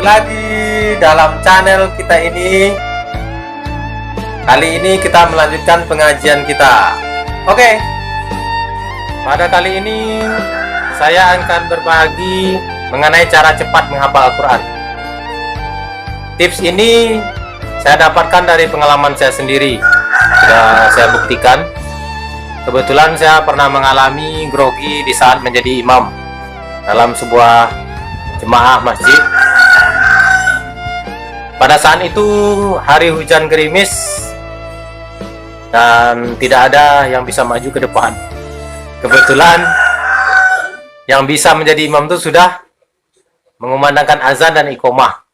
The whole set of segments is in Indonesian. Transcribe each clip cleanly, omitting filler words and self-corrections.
lagi dalam channel kita ini. Kali ini kita melanjutkan pengajian kita. Oke. Pada kali ini saya akan berbagi mengenai cara cepat menghafal Al-Quran. Tips ini saya dapatkan dari pengalaman saya sendiri. Sudah saya buktikan. Kebetulan saya pernah mengalami grogi di saat menjadi imam dalam sebuah jemaah masjid. Pada saat itu hari hujan gerimis dan tidak ada yang bisa maju ke depan. Kebetulan yang bisa menjadi imam itu sudah mengumandangkan azan dan iqomah.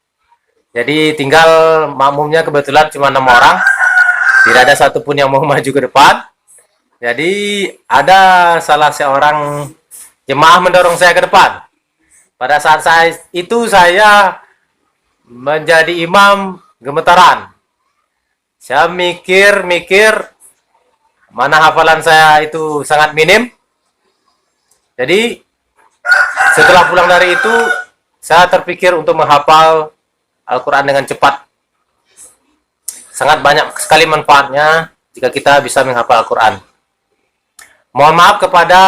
Jadi tinggal makmumnya kebetulan cuma 6 orang. Tidak ada satupun yang mau maju ke depan. Jadi ada salah seorang jemaah mendorong saya ke depan. Pada saat saya menjadi imam, gemetaran. Saya mikir mana hafalan saya itu sangat minim. Jadi setelah pulang dari itu saya terpikir untuk menghafal Al-Quran dengan cepat. Sangat banyak sekali manfaatnya jika kita bisa menghafal Al-Quran. Mohon maaf kepada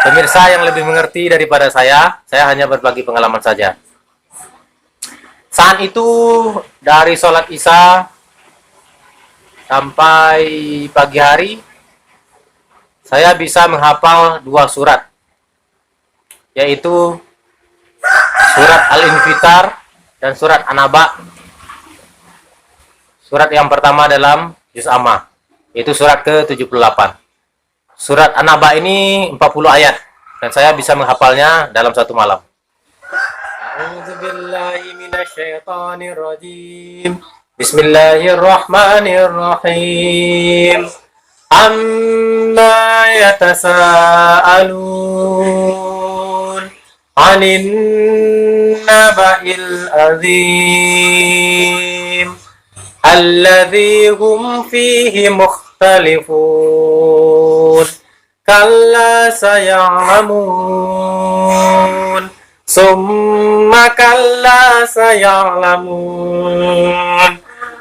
pemirsa yang lebih mengerti daripada saya hanya berbagi pengalaman saja. Saat itu dari sholat Isya sampai pagi hari saya bisa menghafal 2 surat, yaitu surat Al-Infitar dan surat An-Naba. Surat yang pertama dalam Juz Amma, yaitu surat ke-78. Surat An-Naba ini 40 ayat dan saya bisa menghafalnya dalam 1 malam. Bismillahirrahmanirrahim. Amma yatasaalun 'anin naba'il azim alladzi hum fihi mukhtalifun. Kalla saya'lamun. Summa kalla saya'lamun.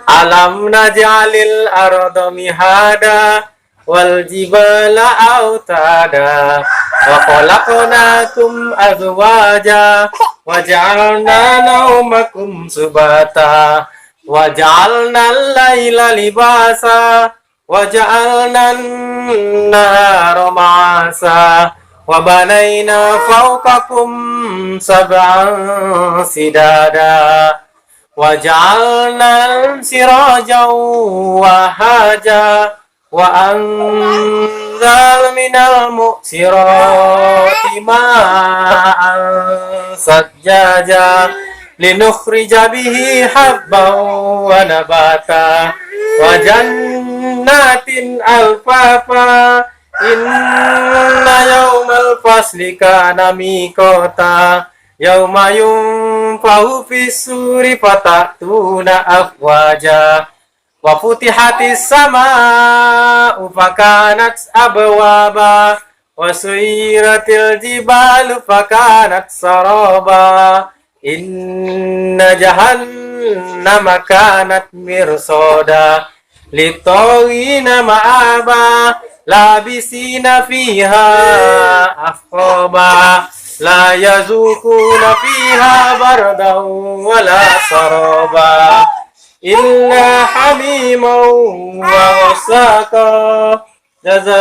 Alam naj'alil arda mihada wal jibala autada wa khalaqnakum azwaja wa ja'alna naumakum subata wa ja'alna al-laila libasa wa ja'alna an-nahara ma'asa wa banayna fawqakum sab'an sidada wa ja'alna sirajan wa haja wa anzal minal mu'sirati ma'an sajjaja linukhrija bihi habban wa nabata wa jannatin alfafa inna yawmal fasli kana miqata yawma yunfahu fis-suri fatatuna afwaja wa futihatis sama'u fakanat abwaba wa suyiratil jibalu fakanat saraba inna jahannama kanat mirsada litawina ma'aba labisina fiha afqaba la yazukuna fiha bardan wala saraba illa hamiman wa wasaka jazaa'an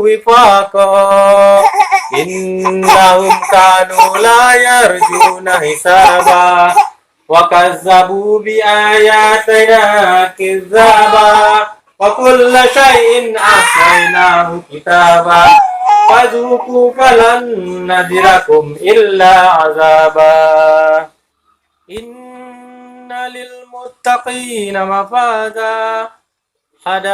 wifaqa innahum kanu la yarjuna hisaba wa kazzabu bi ayatina kizzaba wa kulla shay'in ahsaynahu kitaba fadhuku falan nadirakum illa azaba. Inna lil muttaqina mafada hadaika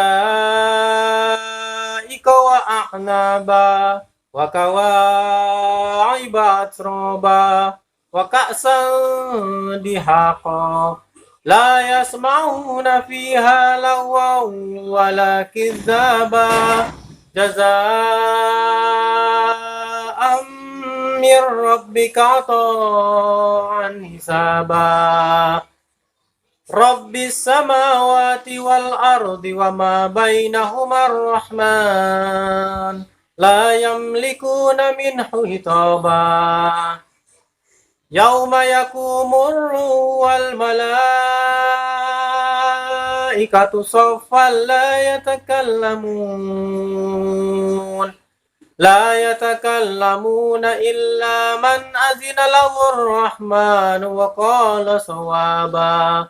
wa a'naba wa kawa'iba atroba wa ka'san dihaqa la yasma'una fiha lawan wala kizzaba jazaa'an من ربك عطاء حسابا رب السماوات والأرض وما بينهما الرحمن لا يملكون منه خطابا يوم يقوم الروح والملائكة صفا لا يتكلمون إلا من أذن له الرحمن وقال صوابا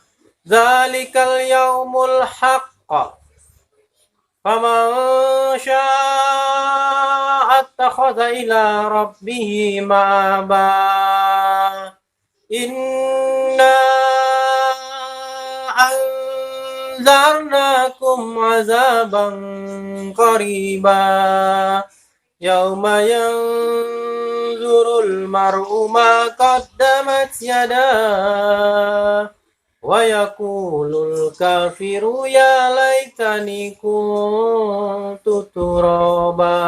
ذلك اليوم الحق فمن شاء اتخذ إلى ربه مآبا إنا أنذرناكم عذابا قريبا يوم ينظر المرء ما قدمت يداه ويقول الكافر يا ليتني كنت ترابا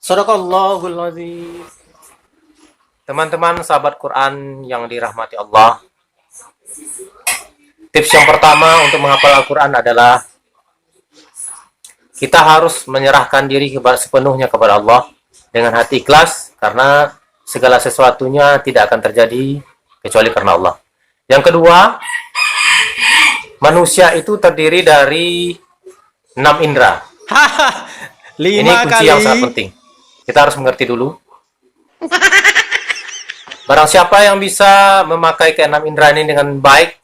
Sadaqallahul azim. Teman-teman sahabat Quran yang dirahmati Allah, tips yang pertama untuk menghafal Al-Quran adalah kita harus menyerahkan diri sepenuhnya kepada Allah dengan hati ikhlas, karena segala sesuatunya tidak akan terjadi kecuali karena Allah. Yang kedua, manusia itu terdiri dari 6 indera. Ini kunci yang sangat penting. Kita harus mengerti dulu. Barang siapa yang bisa memakai ke-6 indera ini dengan baik,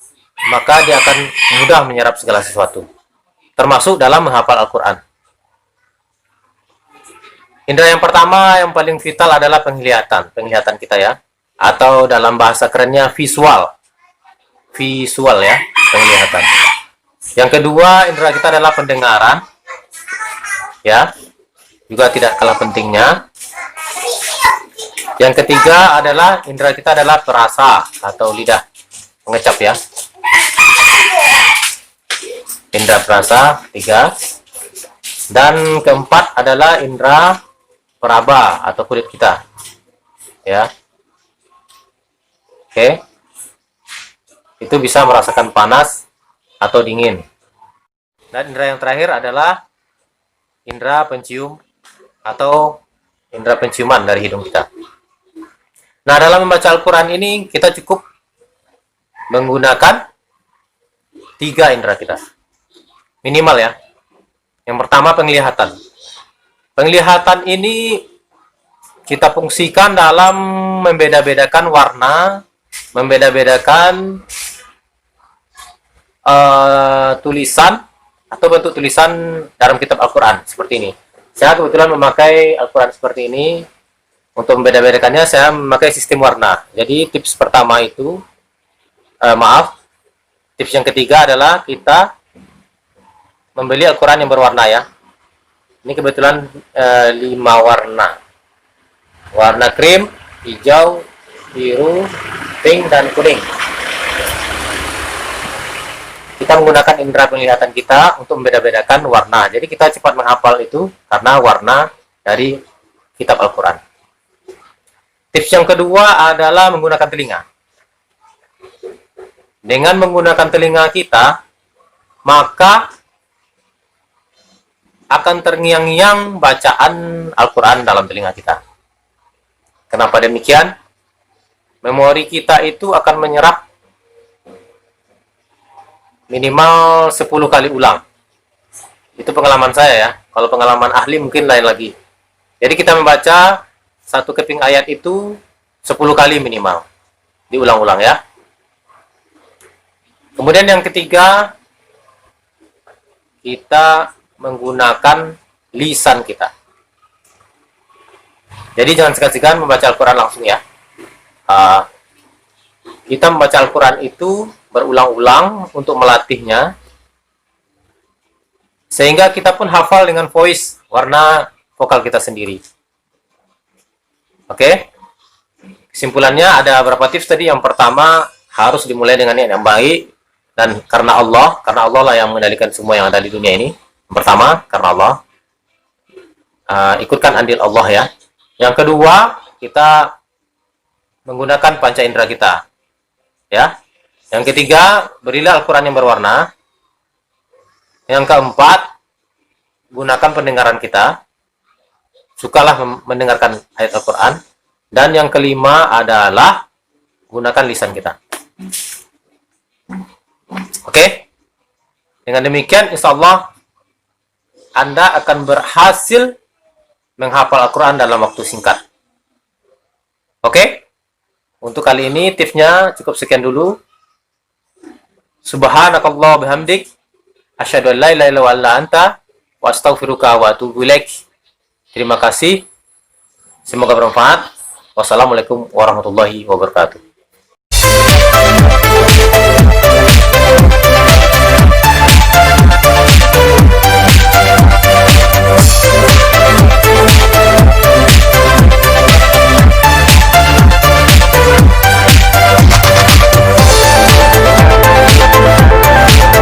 maka dia akan mudah menyerap segala sesuatu, termasuk dalam menghafal Al-Quran. Indera yang pertama yang paling vital adalah penglihatan kita ya, atau dalam bahasa kerennya visual ya, penglihatan. Yang kedua, indera kita adalah pendengaran ya, juga tidak kalah pentingnya. Yang ketiga adalah indera kita adalah perasa atau lidah, mengecap ya, indera perasa 3. Dan keempat adalah indera peraba atau kulit kita ya. Oke. Itu bisa merasakan panas atau dingin. Dan indera yang terakhir adalah indera pencium atau indera penciuman dari hidung kita. Nah, dalam membaca Al-Quran ini kita cukup menggunakan 3 indera kita minimal ya. Yang pertama penglihatan. Penglihatan ini kita fungsikan dalam membeda-bedakan warna, membeda-bedakan tulisan atau bentuk tulisan dalam kitab Al-Quran seperti ini. Saya kebetulan memakai Al-Quran seperti ini. Untuk membeda-bedakannya saya memakai sistem warna. Jadi tips pertama itu tips yang ketiga adalah kita membeli Al-Quran yang berwarna ya. Ini kebetulan 5 warna. Warna krim, hijau, biru, pink, dan kuning. Kita menggunakan indera penglihatan kita untuk membeda-bedakan warna. Jadi kita cepat menghafal itu karena warna dari kitab Al-Quran. Tips yang kedua adalah menggunakan telinga. Dengan menggunakan telinga kita, maka akan terngiang-ngiang bacaan Al-Quran dalam telinga kita. Kenapa demikian? Memori kita itu akan menyerap minimal 10 kali ulang. Itu pengalaman saya ya. Kalau pengalaman ahli mungkin lain lagi. Jadi kita membaca satu keping ayat itu 10 kali minimal. Diulang-ulang ya. Kemudian yang ketiga, kita menggunakan lisan kita. Jadi jangan segan-segan membaca Al-Quran langsung ya. Kita membaca Al-Quran itu berulang-ulang untuk melatihnya, sehingga kita pun hafal dengan voice, warna vokal kita sendiri. Oke? Kesimpulannya ada beberapa tips tadi. Yang pertama, harus dimulai dengan niat yang baik, dan karena Allah lah yang mengendalikan semua yang ada di dunia ini. Yang pertama, karena Allah. Ikutkan andil Allah ya. Yang kedua, kita menggunakan panca indera kita. Ya. Yang ketiga, berilah Al-Quran yang berwarna. Yang keempat, gunakan pendengaran kita. Sukalah mendengarkan ayat Al-Quran. Dan yang kelima adalah gunakan lisan kita. Oke? Dengan demikian, insya Allah Anda akan berhasil menghafal Al-Quran dalam waktu singkat. Oke? Untuk kali ini tipsnya cukup sekian dulu. Subhanakallah bihamdik. Asyhadu an la ilaha illa anta wa astaghfiruka wa atubu ilaik. Terima kasih. Semoga bermanfaat. Wassalamualaikum warahmatullahi wabarakatuh.